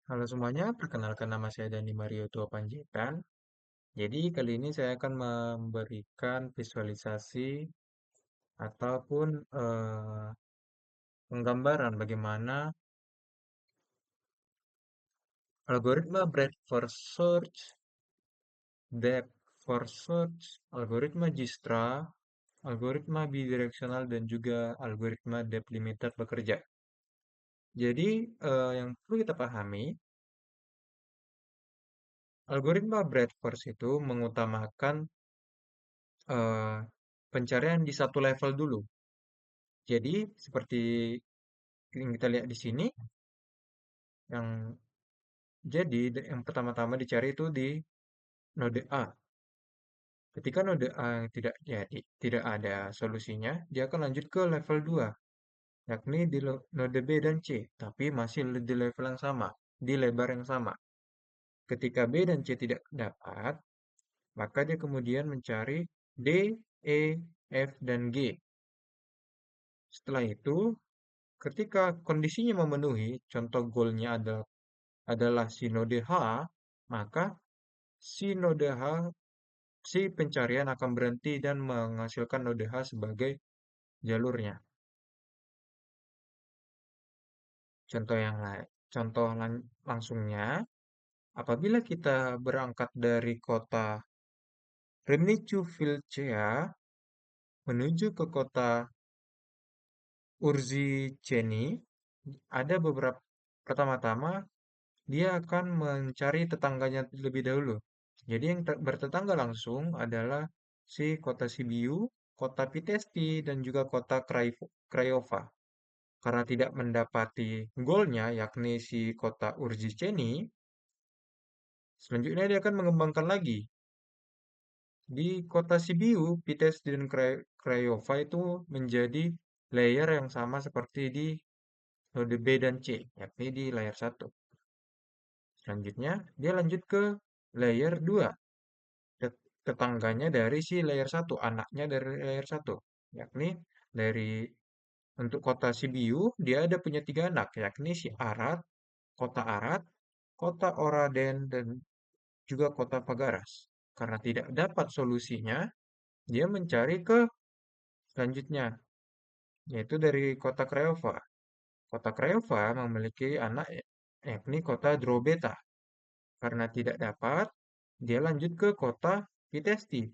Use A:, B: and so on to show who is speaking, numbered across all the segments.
A: Halo semuanya, perkenalkan nama saya Dani Mario Tua Panjaitan. Jadi kali ini saya akan memberikan visualisasi ataupun penggambaran bagaimana algoritma breadth first search, depth first search, algoritma Dijkstra, algoritma bidireksional dan juga algoritma depth limited bekerja. Jadi yang perlu kita pahami, algoritma breadth first itu mengutamakan eh, pencarian di satu level dulu. Jadi seperti yang kita lihat di sini, yang yang pertama-tama dicari itu di node A. Ketika node A yang tidak ada solusinya, dia akan lanjut ke level 2, yakni di node B dan C, tapi masih di level yang sama, di lebar yang sama. Ketika B dan C tidak dapat, maka dia kemudian mencari D, E, F, dan G. Setelah itu, ketika kondisinya memenuhi, contoh goalnya adalah si node H, maka si node H, si pencarian akan berhenti dan menghasilkan node H sebagai jalurnya. Contoh yang lain, langsungnya, apabila kita berangkat dari kota Remnicu Vilcea menuju ke kota Urziceni, ada beberapa pertama-tama dia akan mencari tetangganya terlebih dahulu. Jadi yang bertetangga langsung adalah si kota Sibiu, kota Pitesti, dan juga kota Craiova. Karena tidak mendapati golnya, yakni si kota Urjiceni, selanjutnya dia akan mengembangkan lagi. Di kota Sibiu, Pitesti dan Craiova itu menjadi layer yang sama seperti di node B dan C, yakni di layer 1. Selanjutnya, dia lanjut ke layer 2, tetangganya dari si layer 1, anaknya dari layer 1, yakni dari untuk kota Sibiu, dia ada punya 3 anak, yakni si Arad, kota Oraden, dan juga kota Pagaras. Karena tidak dapat solusinya, dia mencari ke selanjutnya, yaitu dari kota Craiova. Kota Craiova memiliki anak, yakni kota Drobeta. Karena tidak dapat, dia lanjut ke kota Vitesti.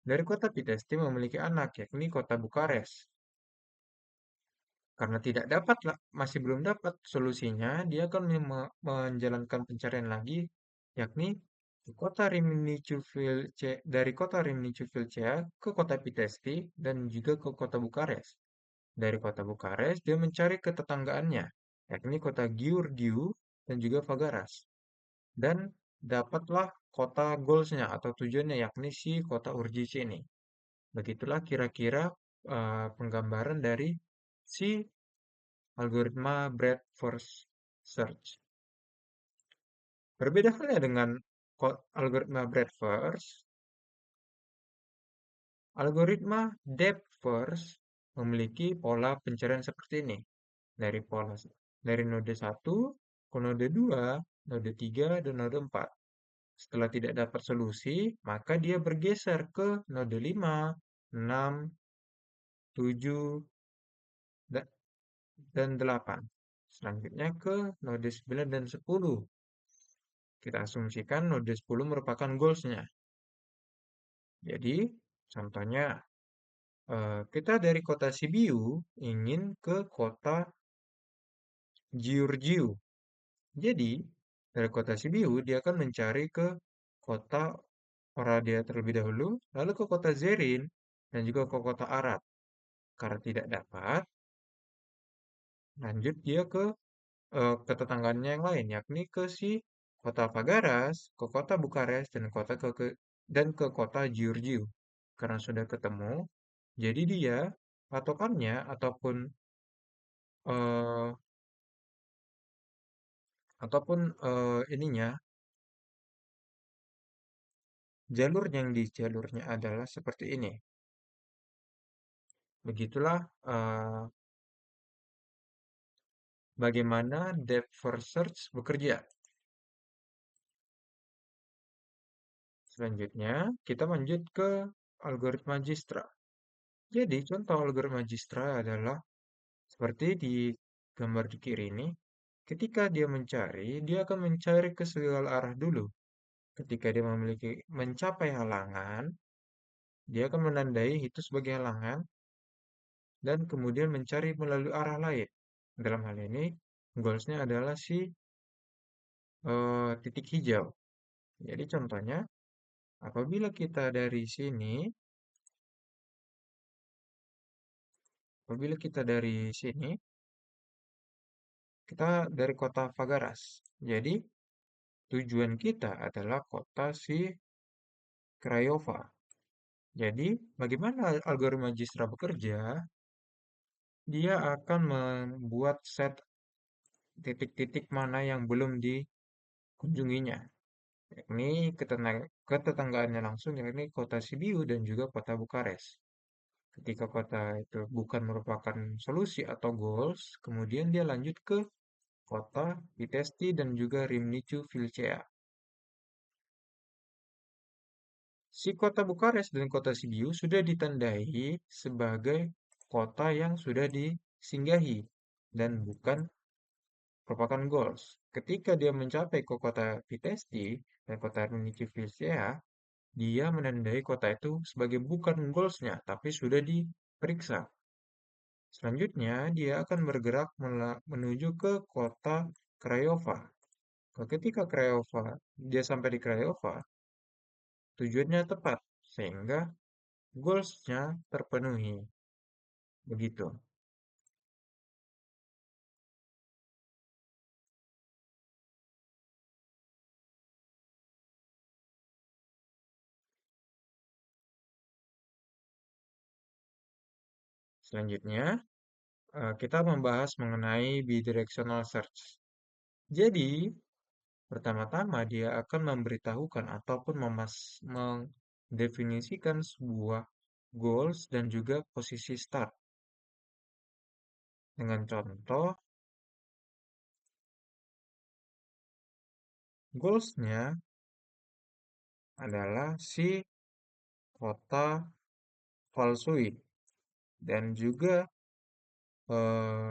A: Dari kota Vitesti memiliki anak, yakni kota Bukares. Karena tidak dapat, masih belum dapat solusinya, dia akan menjalankan pencarian lagi, yakni di kota Rimini Ciuvilcea, dari kota Rimini Ciuvilcea ke kota Pitesti dan juga ke kota Bukares. Dari kota Bukares, dia mencari ketetanggaannya, yakni kota Giurgiu dan juga Fagaras. Dan dapatlah kota goalsnya atau tujuannya, yakni si kota Urjici ini. Begitulah kira-kira penggambaran dari si algoritma breadth first search. Berbeda halnya dengan algoritma breadth first, algoritma depth first memiliki pola pencarian seperti ini. Dari node 1 ke node 2, node 3, dan node 4. Setelah tidak dapat solusi, maka dia bergeser ke node 5, 6, 7, dan 8. Selanjutnya ke node 9 dan 10. Kita asumsikan node 10 merupakan goalsnya. Jadi, contohnya, kita dari kota Sibiu ingin ke kota Giurgiu. Jadi, dari kota Sibiu, dia akan mencari ke kota Oradea terlebih dahulu, lalu ke kota Zerin, dan juga ke kota Arad. Karena tidak dapat, lanjut dia ke tetangganya yang lain, yakni ke si kota Fagaras, ke kota Bukares, dan ke kota Giurgiu. Karena sudah ketemu, jadi dia patokannya eh, ininya jalurnya adalah seperti ini. Begitulah bagaimana depth first search bekerja. Selanjutnya, kita lanjut ke algoritma Dijkstra. Jadi, contoh algoritma Dijkstra adalah seperti di gambar di kiri ini. Ketika dia mencari, dia akan mencari ke segala arah dulu. Ketika dia mencapai halangan, dia akan menandai itu sebagai halangan dan kemudian mencari melalui arah lain. Dalam hal ini, goalsnya adalah si titik hijau. Jadi contohnya, apabila kita dari sini, apabila kita dari sini, kita dari kota Fagaras. Jadi tujuan kita adalah kota si Craiova. Jadi, bagaimana algoritma Dijkstra bekerja? Dia akan membuat set titik-titik mana yang belum dikunjunginya, yakni ketetanggaannya langsung, yakni kota Sibiu dan juga kota Bukares. Ketika kota itu bukan merupakan solusi atau goals, kemudian dia lanjut ke kota Vitesti dan juga Rymnicu Vilcea. Si kota Bukares dan kota Sibiu sudah ditandai sebagai kota yang sudah disinggahi dan bukan merupakan goals. Ketika dia mencapai ke kota Vitesti dan kota Municipilia, dia menandai kota itu sebagai bukan goalsnya, tapi sudah diperiksa. Selanjutnya, dia akan bergerak menuju ke kota Craiova. Ketika Craiova, dia sampai di Craiova, tujuannya tepat, sehingga goalsnya terpenuhi. Begitu. Selanjutnya, kita membahas mengenai bidirectional search. Jadi, pertama-tama dia akan memberitahukan ataupun mendefinisikan sebuah goals dan juga posisi start. Dengan contoh, goalsnya adalah si kota Valsui dan juga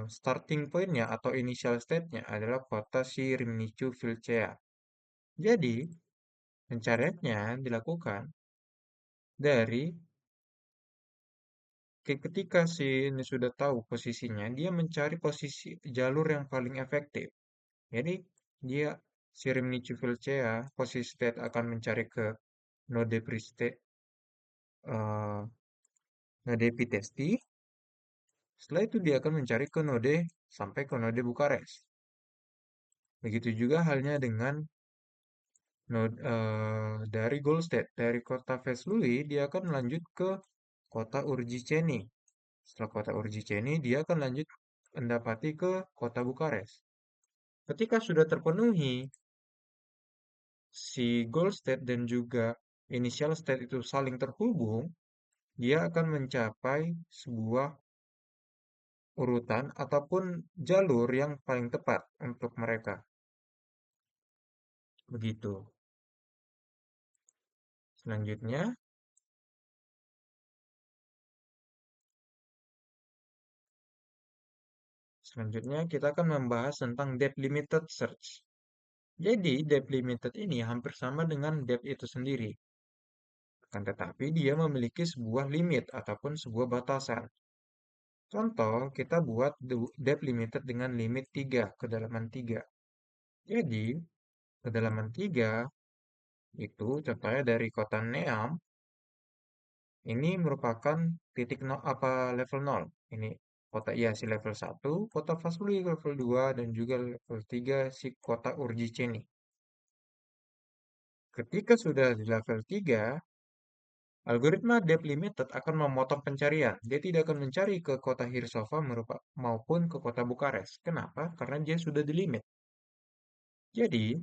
A: starting point-nya atau initial state-nya adalah kota si Rimnicu Vilcea. Jadi, pencariannya dilakukan dari ketika si ini sudah tahu posisinya, dia mencari posisi jalur yang paling efektif. Jadi, dia si Rimnicu Vilcea, posisi state akan mencari ke node Priste, eh, node Pitesti. Setelah itu dia akan mencari ke node sampai ke node Bukares. Begitu juga halnya dengan node dari Golstedt, dari kota Vaslui, dia akan melanjut ke kota Urjiceni. Setelah kota Urjiceni, dia akan lanjut mendapati ke kota Bukares. Ketika sudah terpenuhi si goal state dan juga initial state itu saling terhubung, dia akan mencapai sebuah urutan ataupun jalur yang paling tepat untuk mereka. Begitu. Selanjutnya, selanjutnya kita akan membahas tentang depth limited search. Jadi, depth limited ini hampir sama dengan depth itu sendiri. Akan tetapi dia memiliki sebuah limit ataupun sebuah batasan. Contoh, kita buat depth limited dengan limit 3, kedalaman 3. Jadi, kedalaman 3 itu contohnya dari kota Neam, ini merupakan titik apa level 0. Ini kota Iasi level 1, kota Fasuli level 2, dan juga level 3 si kota Urjiceni. Ketika sudah di level 3, algoritma depth limited akan memotong pencarian. Dia tidak akan mencari ke kota Hirsova maupun ke kota Bukares. Kenapa? Karena dia sudah di limit. Jadi,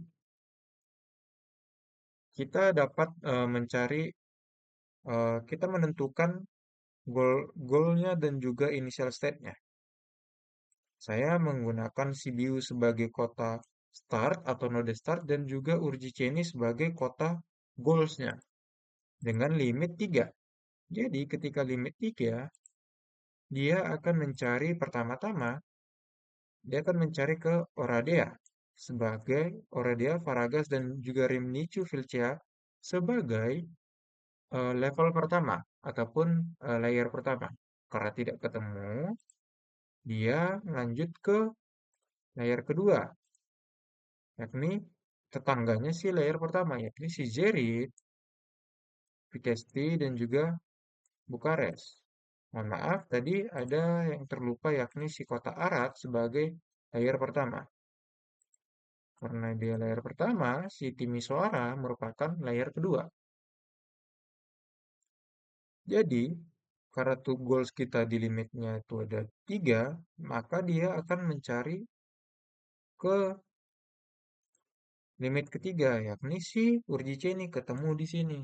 A: kita dapat kita menentukan goalnya dan juga initial state-nya. Saya menggunakan Sibiu sebagai kota start atau node start dan juga Urjiceni sebagai kota goals-nya. dengan limit 3. Jadi ketika limit 3, dia akan mencari pertama-tama, dia akan mencari ke Oradea sebagai Oradea, Faragas, dan juga Rimnichu Vilcea sebagai level pertama ataupun layer pertama. Karena tidak ketemu, dia lanjut ke layer kedua, yakni tetangganya si layer pertama, yakni si Zerit, Vitesti, dan juga Bukares. Mohon maaf, tadi ada yang terlupa yakni si kota Arad sebagai layer pertama. Karena dia layer pertama, si Timisoara merupakan layer kedua. Jadi, karena tuh goals kita di limitnya itu ada 3, maka dia akan mencari ke limit ketiga, yakni si Urjice ini ketemu di sini.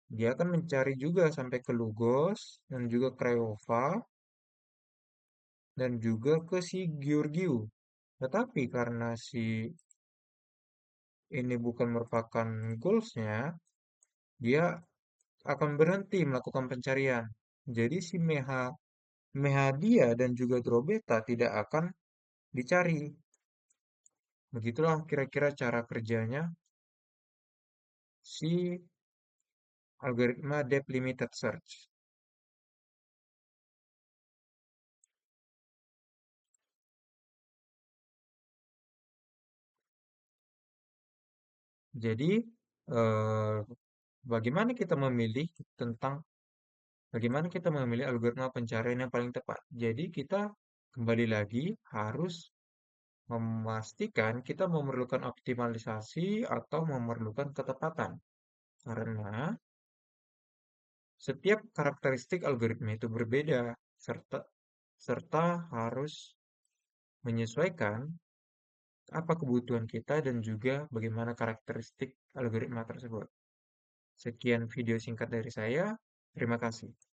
A: Dia akan mencari juga sampai ke Lugos dan juga Craiova dan juga ke si Giurgiu. Tetapi karena si ini bukan merupakan goalsnya, dia akan berhenti melakukan pencarian. Jadi si Mehadia dan juga Drobeta tidak akan dicari. Begitulah kira-kira cara kerjanya si algoritma depth limited search. Jadi, eh, bagaimana kita memilih tentang bagaimana kita memilih algoritma pencarian yang paling tepat? Jadi, kita kembali lagi harus memastikan kita memerlukan optimalisasi atau memerlukan ketepatan. Karena setiap karakteristik algoritma itu berbeda, serta serta harus menyesuaikan apa kebutuhan kita dan juga bagaimana karakteristik algoritma tersebut. Sekian video singkat dari saya. Terima kasih.